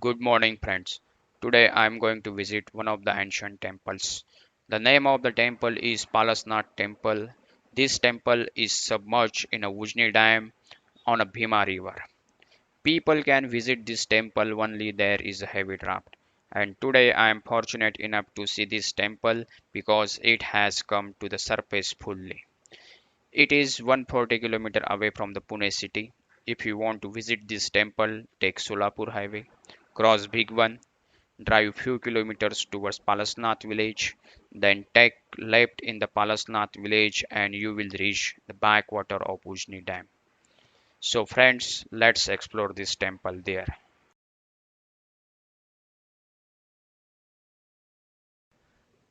Good morning, friends. Today I am going to visit one of the ancient temples. The name of the temple is Palasnath Temple. This temple is submerged in a Ujani dam on a Bhima river. People can visit this temple only there is a heavy draft. And today I am fortunate enough to see this temple because it has come to the surface fully. It is 140 km away from the Pune city. If you want to visit this temple, take Solapur highway, cross Bhigwan, drive few kilometers towards Palasnath village, then take left in the Palasnath village and you will reach the backwater of Ujani Dam. So friends, let's explore this temple there.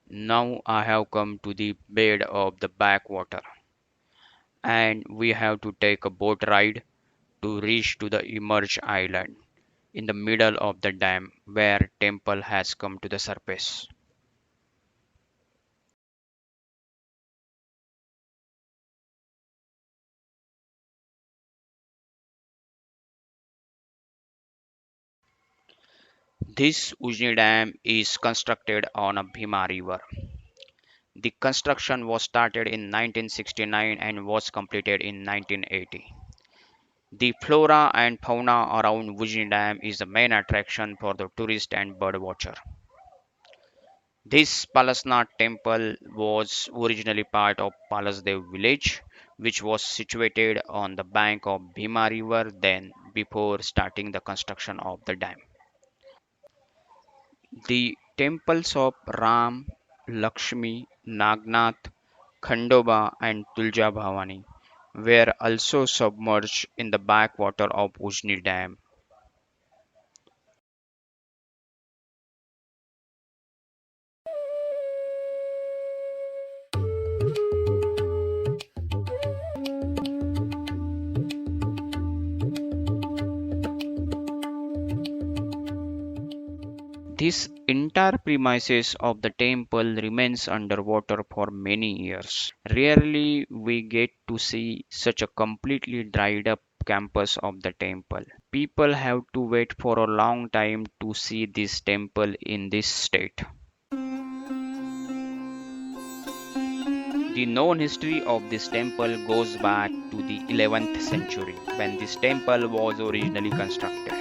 Now I have come to the bed of the backwater and we have to take a boat ride to reach to the emerged island in the middle of the dam where temple has come to the surface. This Ujni Dam is constructed on a Bhima river. The construction was started in 1969 and was completed in 1980. The flora and fauna around Ujni Dam is the main attraction for the tourist and bird watcher. This Palasnath temple was originally part of Palasdeo village, which was situated on the bank of Bhima river then before starting the construction of the dam. The temples of Ram, Lakshmi, Nagnath, Khandoba and Tulja Bhavani were also submerged in the backwater of Ujni Dam. This entire premises of the temple remains underwater for many years. Rarely we get to see such a completely dried up campus of the temple. People have to wait for a long time to see this temple in this state. The known history of this temple goes back to the 11th century when this temple was originally constructed.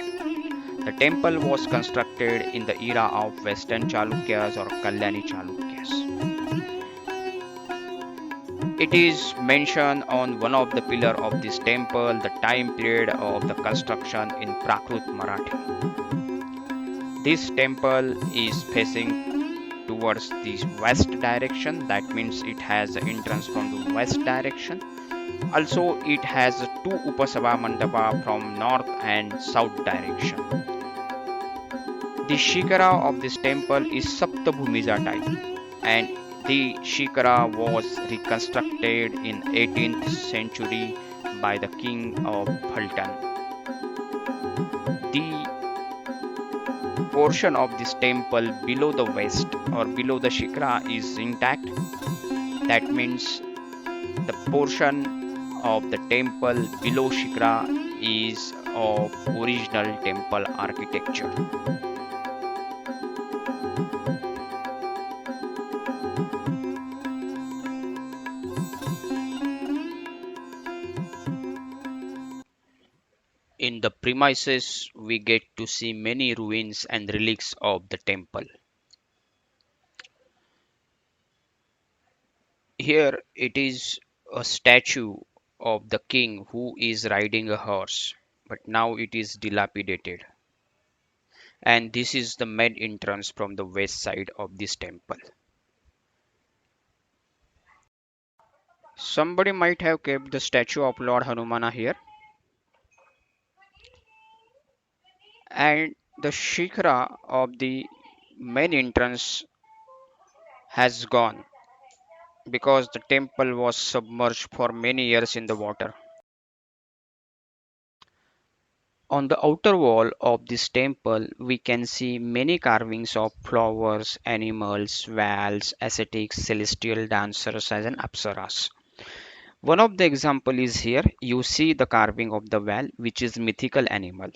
The temple was constructed in the era of Western Chalukyas or Kalyani Chalukya's. It is mentioned on one of the pillars of this temple the time period of the construction in Prakrit Marathi. This temple is facing towards the west direction, that means it has an entrance from the west direction. Also, it has two Upasabha Mandapa from north and south direction. The shikara of this temple is Saptabhumiza type and the shikara was reconstructed in 18th century by the king of Phaltan. The portion of this temple below the west or below the shikara is intact. That means the portion of the temple below shikara is of original temple architecture. In the premises, we get to see many ruins and relics of the temple. Here it is a statue of the king who is riding a horse, but now it is dilapidated. And this is the main entrance from the west side of this temple. Somebody might have kept the statue of Lord Hanumana here, and the shikara of the main entrance has gone because the temple was submerged for many years in the water. On the outer wall of this temple, we can see many carvings of flowers, animals, whales, ascetics, celestial dancers, and apsaras. One of the example is here. You see the carving of the whale, which is mythical animal.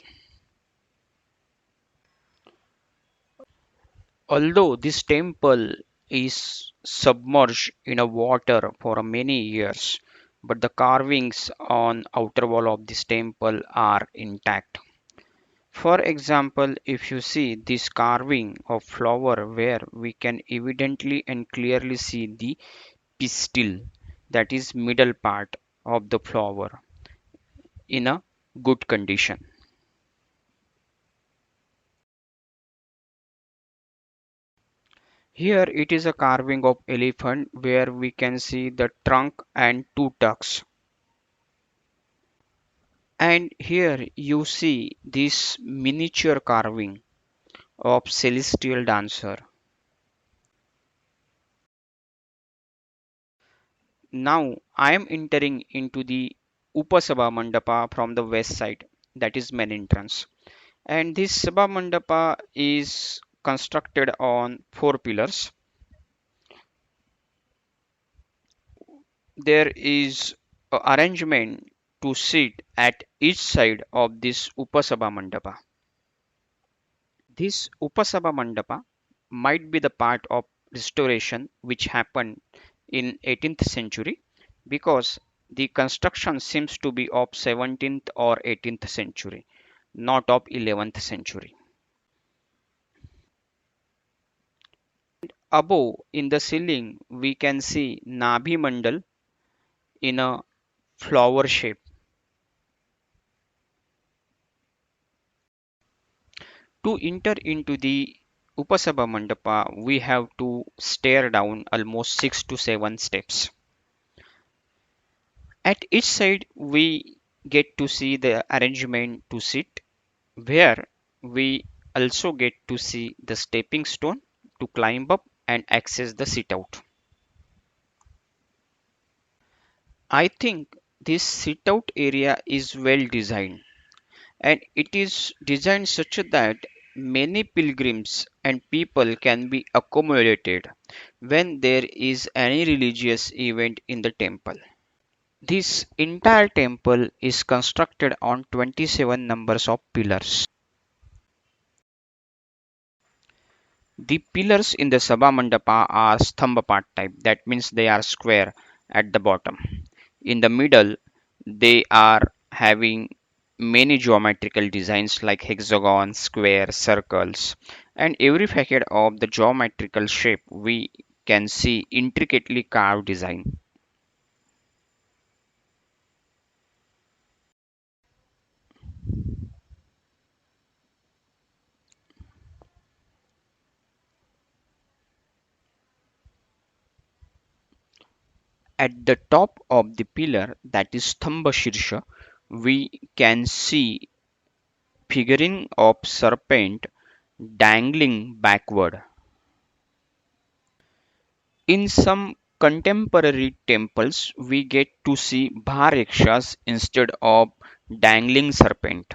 Although this temple is submerged in a water for many years, but the carvings on outer wall of this temple are intact. For example, if you see this carving of flower where we can evidently and clearly see the pistil, that is middle part of the flower in a good condition. Here it is a carving of elephant where we can see the trunk and two tucks. And here you see this miniature carving of celestial dancer. Now I am entering into the Upasabha Mandapa from the west side, that is main entrance. And this Sabha Mandapa is constructed on four pillars. There is a arrangement to sit at each side of this Upasabha Mandapa. This Upasabha Mandapa might be the part of restoration which happened in 18th century because the construction seems to be of 17th or 18th century, not of 11th century. Above in the ceiling we can see Nabhi Mandal in a flower shape. To enter into the Upasabha Mandapa, we have to stare down almost 6 to 7 steps. At each side, we get to see the arrangement to sit, where we also get to see the stepping stone to climb up and access the sit out. I think this sit out area is well designed, and it is designed such that many pilgrims and people can be accommodated when there is any religious event in the temple. This entire temple is constructed on 27 numbers of pillars. The pillars in the Sabha Mandapa are Sthambapat type, that means they are square at the bottom. In the middle, they are having many geometrical designs like hexagon, square, circles, and every facet of the geometrical shape we can see intricately carved design. At the top of the pillar, that is Stamba Shirsha, we can see figurine of serpent dangling backward. In some contemporary temples, we get to see bharakshas instead of dangling serpent.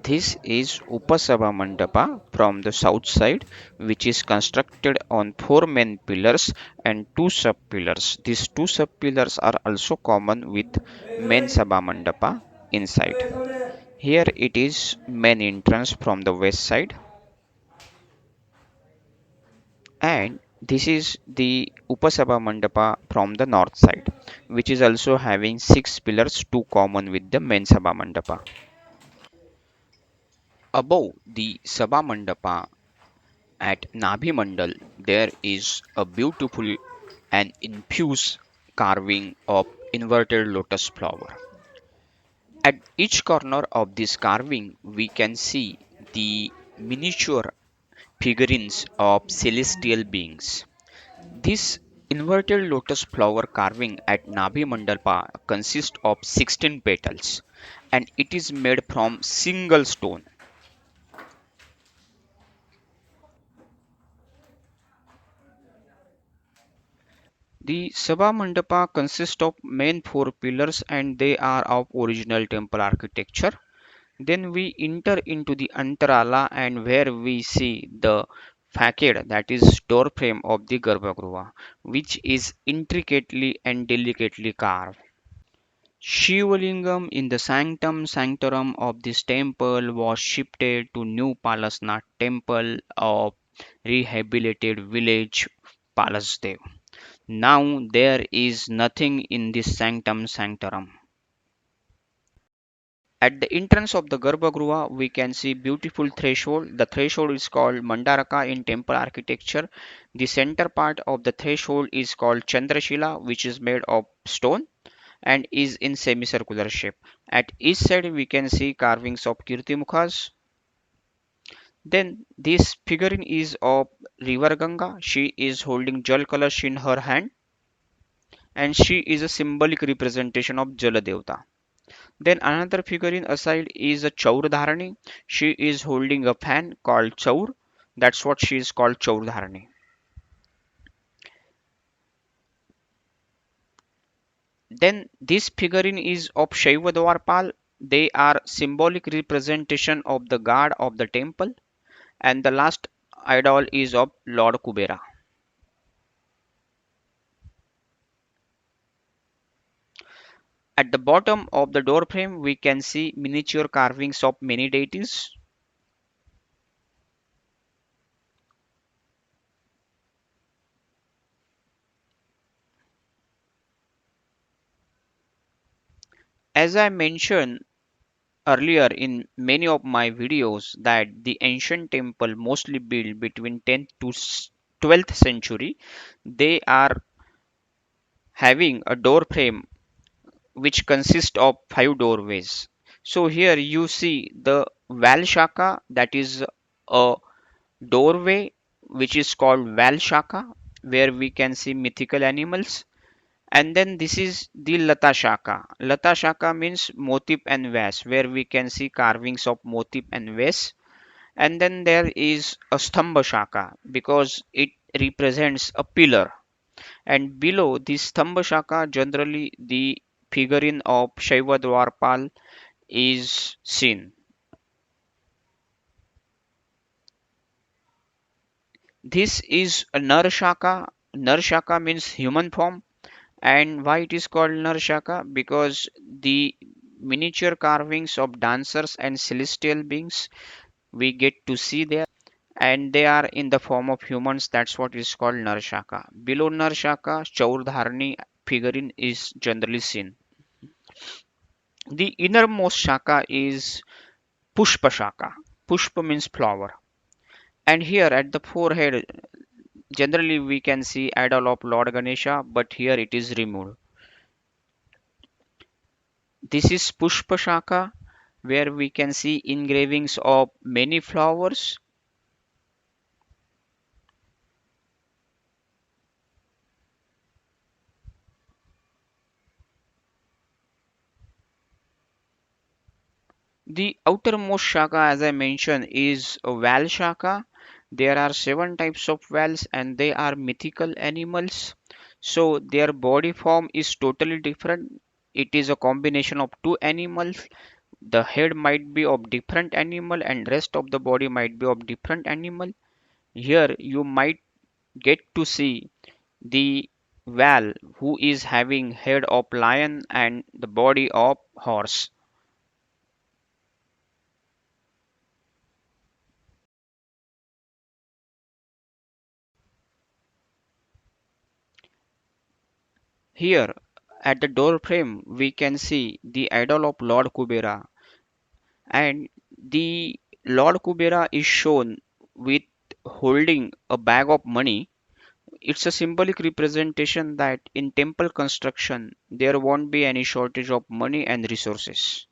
This is Upasabha Mandapa from the south side, which is constructed on four main pillars and two sub pillars. These two sub pillars are also common with main Sabha Mandapa inside. Here it is main entrance from the west side, and this is the Upasabha Mandapa from the north side, which is also having six pillars, two common with the main Sabha Mandapa. Above the Sabha Mandapa at Nabhi Mandal, there is a beautiful and infused carving of inverted lotus flower. At each corner of this carving, we can see the miniature figurines of celestial beings. This inverted lotus flower carving at Nabhi Mandapa consists of 16 petals, and it is made from single stone. The Sabha Mandapa consists of main four pillars and they are of original temple architecture. Then we enter into the Antarala and where we see the facade, that is door frame of the Garbhagruha, which is intricately and delicately carved. Shivalingam in the Sanctum Sanctorum of this temple was shifted to new Palasnath Temple of rehabilitated village Palasdeo. Now there is nothing in this Sanctum Sanctorum. At the entrance of the Garbhagruha, we can see beautiful threshold. The threshold is called Mandaraka in temple architecture. The center part of the threshold is called Chandrashila, which is made of stone and is in semicircular shape. At each side, we can see carvings of Kirtimukhas. Then this figurine is of River Ganga. She is holding Jal Kalash in her hand, and she is a symbolic representation of Jala Devata. Then another figurine aside is a Chaur Dharani. She is holding a fan called Chaur. That's what she is called, Chaur Dharani. Then this figurine is of Shaiva Dwarpal. They are symbolic representation of the god of the temple. And the last idol is of Lord Kubera. At the bottom of the door frame, we can see miniature carvings of many deities. As I mentioned earlier in many of my videos that the ancient temple mostly built between 10th to 12th century, they are having a door frame which consists of 5 doorways. So here you see the Valshaka, that is a doorway which is called Valshaka, where we can see mythical animals. And then this is the Lata Shaka. Lata Shaka means motif and vase, where we can see carvings of motif and vase. And then there is a Stambha Shaka because it represents a pillar. And below this Stambha Shaka, generally the figurine of Shaiva Dwarpal is seen. This is a Nar Shaka. Nar Shaka means human form. And why it is called Nar Shaka? Because the miniature carvings of dancers and celestial beings we get to see there, and they are in the form of humans. That's what is called Nar Shaka. Below Nar Shaka, Chaur Dharani figurine is generally seen. The innermost Shaka is Pushpa Shaka. Pushpa means flower. And here at the forehead, generally we can see idol of Lord Ganesha, but here it is removed. This is Pushpa Shaka, where we can see engravings of many flowers. The outermost Shaka, as I mentioned, is a Val Shaka. There are 7 types of whales and they are mythical animals. So their body form is totally different. It is a combination of two animals. The head might be of different animal and rest of the body might be of different animal. Here you might get to see the whale who is having head of lion and the body of horse. Here at the door frame we can see the idol of Lord Kubera, and the Lord Kubera is shown with holding a bag of money. It's a symbolic representation that in temple construction there won't be any shortage of money and resources.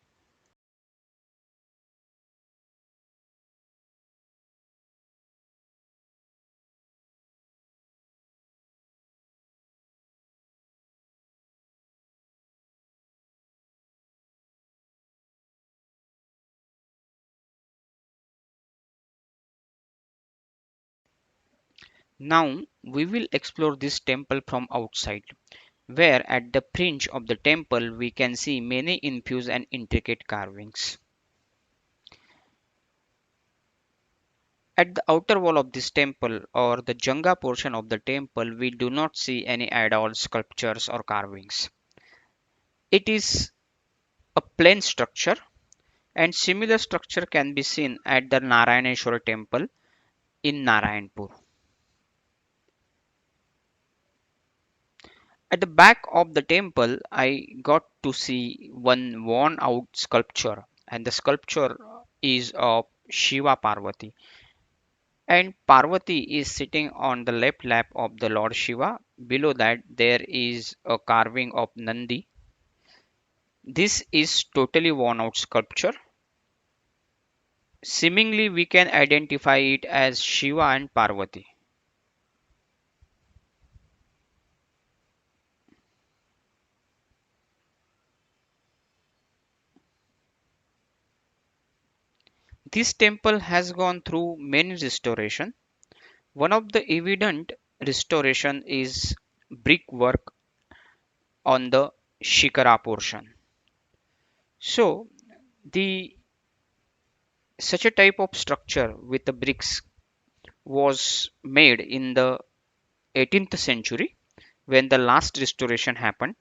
Now we will explore this temple from outside, where at the fringe of the temple we can see many infused and intricate carvings. At the outer wall of this temple or the Janga portion of the temple, we do not see any idols, sculptures, or carvings. It is a plain structure, and similar structure can be seen at the Narayaneshwara temple in Narayanpur. At the back of the temple, I got to see one worn out sculpture, and the sculpture is of Shiva Parvati. And Parvati is sitting on the left lap of the Lord Shiva. Below that, there is a carving of Nandi. This is totally worn out sculpture. Seemingly, we can identify it as Shiva and Parvati. This temple has gone through many restoration. One of the evident restoration is brickwork on the shikara portion. So, the such a type of structure with the bricks was made in the 18th century when the last restoration happened.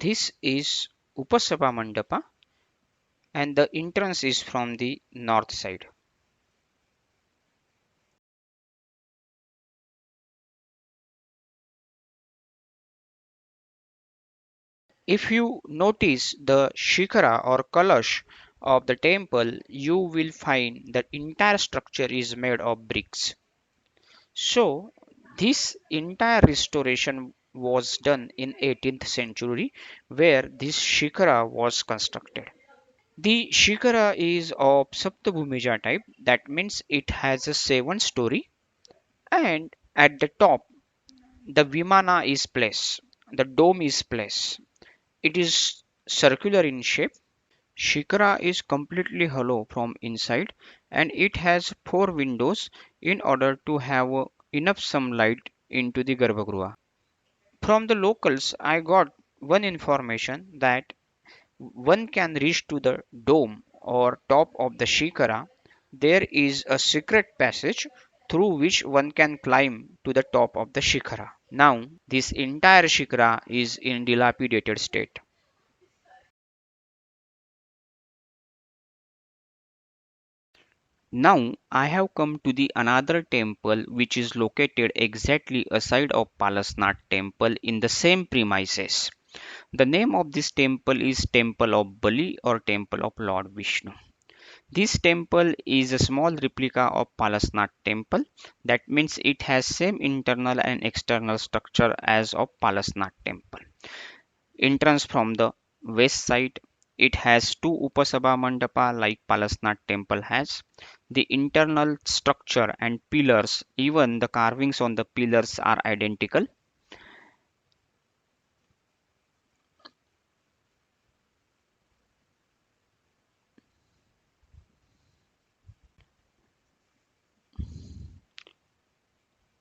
This is Upasabha Mandapa, and the entrance is from the north side. If you notice the shikara or kalash of the temple, you will find that entire structure is made of bricks. So this entire restoration was done in 18th century where this shikara was constructed. The shikara is of Saptabhumija type, that means it has a 7 story, and at the top the Vimana is placed, the dome is placed. It is circular in shape. Shikara is completely hollow from inside and it has 4 windows in order to have enough sunlight into the Garbhagruha. From the locals, I got one information that one can reach to the dome or top of the Shikara. There is a secret passage through which one can climb to the top of the Shikara. Now, this entire Shikara is in dilapidated state. Now I have come to the another temple which is located exactly aside of Palasnath Temple in the same premises. The name of this temple is Temple of Bali or Temple of Lord Vishnu. This temple is a small replica of Palasnath Temple. That means it has same internal and external structure as of Palasnath Temple. Entrance from the west side. It has two Upasabha Mandapa like Palasnath temple has. The internal structure and pillars, even the carvings on the pillars are identical.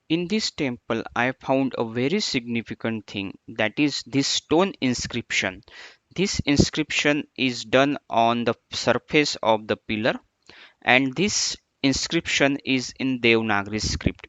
In this temple, I found a very significant thing, that is this stone inscription. This inscription is done on the surface of the pillar, and this inscription is in Devanagari script.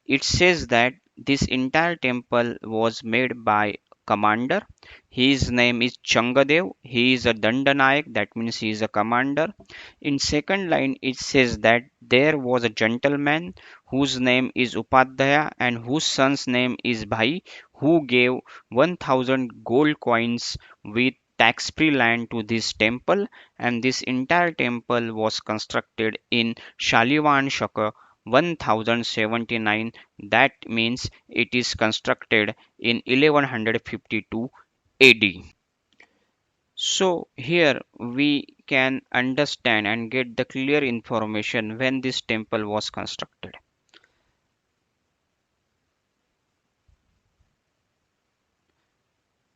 It says that this entire temple was made by commander. His name is Changadev. He is a Dandanayak, that means he is a commander. In second line, it says that there was a gentleman whose name is Upadhyaya and whose son's name is Bhai, who gave 1000 gold coins with tax-free land to this temple, and this entire temple was constructed in Shalivan Shaka 1079. That means it is constructed in 1152 AD. So here we can understand and get the clear information when this temple was constructed.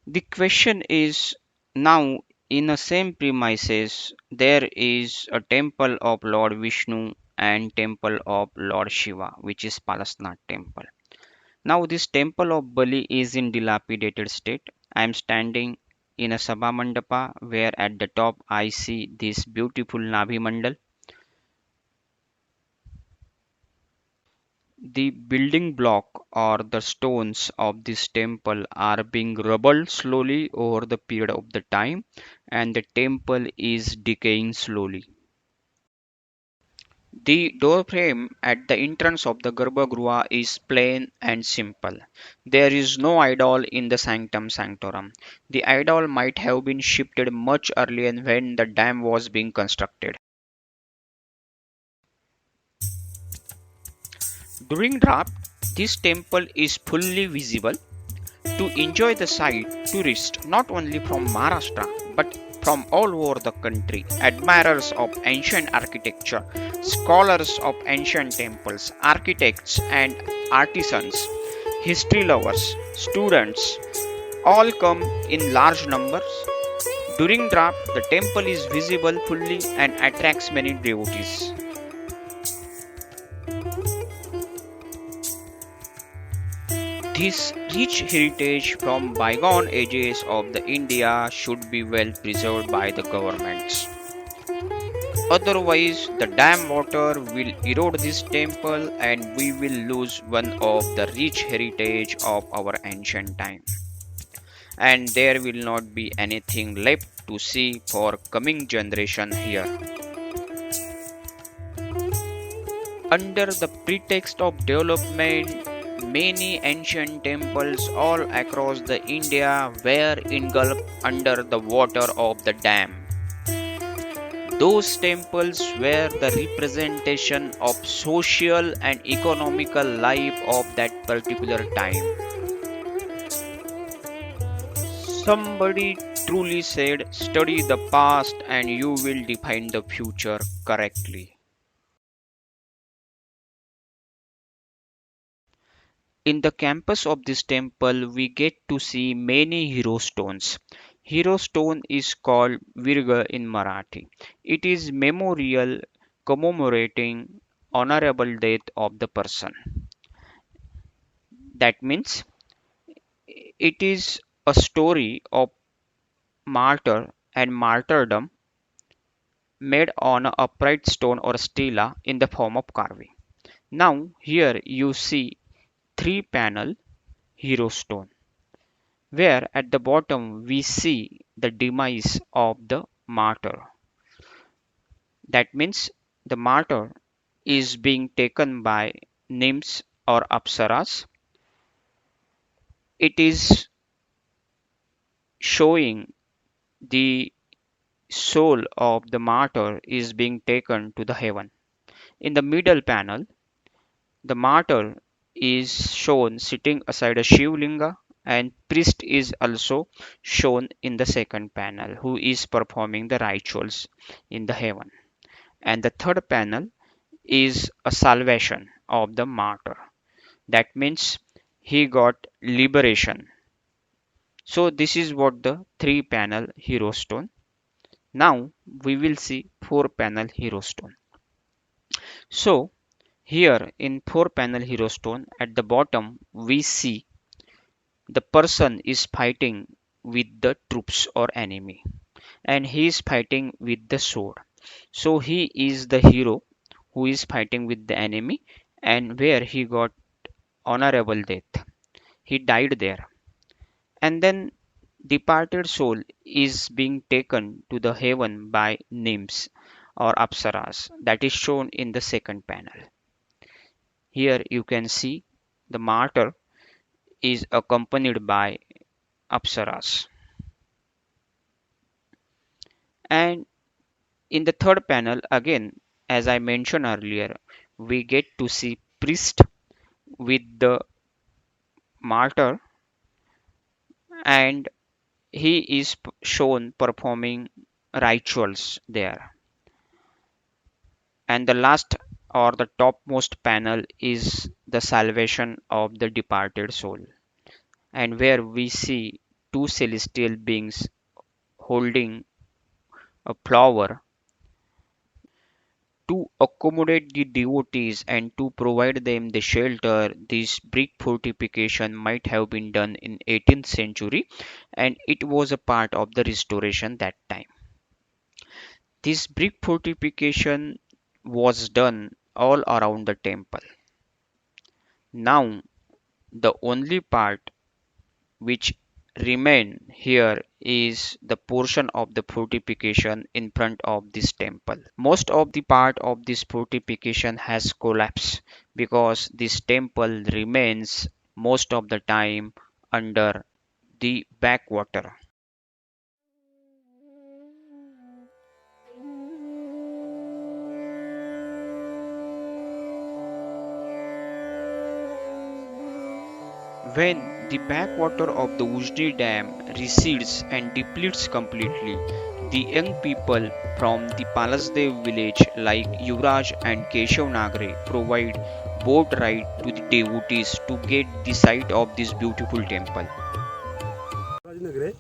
The question is, now in the same premises there is a temple of Lord Vishnu and temple of Lord Shiva, which is Palasnath Temple. Now, this temple of Bali is in dilapidated state. I am standing in a Sabha Mandapa where at the top I see this beautiful Nabhi Mandal. The building block or the stones of this temple are being rubbled slowly over the period of the time, and the temple is decaying slowly. The doorframe at the entrance of the Garbhagriha is plain and simple. There is no idol in the Sanctum Sanctorum. The idol might have been shifted much earlier when the dam was being constructed. During drought, this temple is fully visible. To enjoy the sight, tourists not only from Maharashtra but from all over the country, admirers of ancient architecture, scholars of ancient temples, architects and artisans, history lovers, students, all come in large numbers. During drought, the temple is visible fully and attracts many devotees. This rich heritage from bygone ages of the India should be well preserved by the governments. Otherwise, the dam water will erode this temple and we will lose one of the rich heritage of our ancient time. And there will not be anything left to see for coming generation here. Under the pretext of development, many ancient temples all across the India were engulfed under the water of the dam. Those temples were the representation of social and economical life of that particular time. Somebody truly said, study the past and you will define the future correctly. In the campus of this temple, we get to see many hero stones. Hero stone is called Virga in Marathi. It is memorial commemorating honorable death of the person. That means it is a story of martyr and martyrdom made on an upright stone or stela in the form of carving. Now here you see three panel hero stone, where at the bottom we see the demise of the martyr. That means the martyr is being taken by nymphs or apsaras. It is showing the soul of the martyr is being taken to the heaven. In the middle panel, the martyr is shown sitting aside a Shivlinga, and priest is also shown in the second panel who is performing the rituals in the heaven. And the third panel is a salvation of the martyr. That means he got liberation. So this is what the three panel hero stone. Now we will see four panel hero stone. So here in four panel hero stone at the bottom we see the person is fighting with the troops or enemy, and he is fighting with the sword. So he is the hero who is fighting with the enemy and where he got honorable death. He died there. And then departed soul is being taken to the heaven by nymphs or apsaras. That is shown in the second panel. Here you can see the martyr is accompanied by apsaras. And in the third panel, again, as I mentioned earlier, we get to see priest with the martyr, and he is shown performing rituals there. And the last or the topmost panel is the salvation of the departed soul, and where we see two celestial beings holding a flower To accommodate the devotees and to provide them the shelter, this brick fortification might have been done in 18th century, and it was a part of the restoration that time. This brick fortification was done all around the temple. Now, the only part which remain here is the portion of the fortification in front of this temple. Most of the part of this fortification has collapsed because this temple remains most of the time under the backwater. When the backwater of the Ujani dam recedes and depletes completely, the young people from the Palasdeo village like Yuvraj and Keshav Nagare provide boat ride to the devotees to get the sight of this beautiful temple. नगरे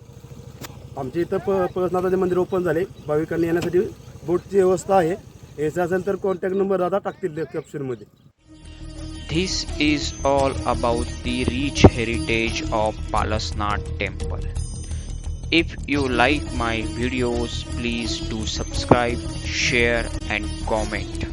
आमच्या इथं पळसनाथाचे मंदिर open झाले. भाविकांनी येण्यासाठी बोटची व्यवस्था आहे. याचा असेल तर कॉन्टॅक्ट नंबर आता टाकतील कॅप्शनमध्ये. This is all about the rich heritage of Palasnath Temple. If you like my videos, please do subscribe, share and comment.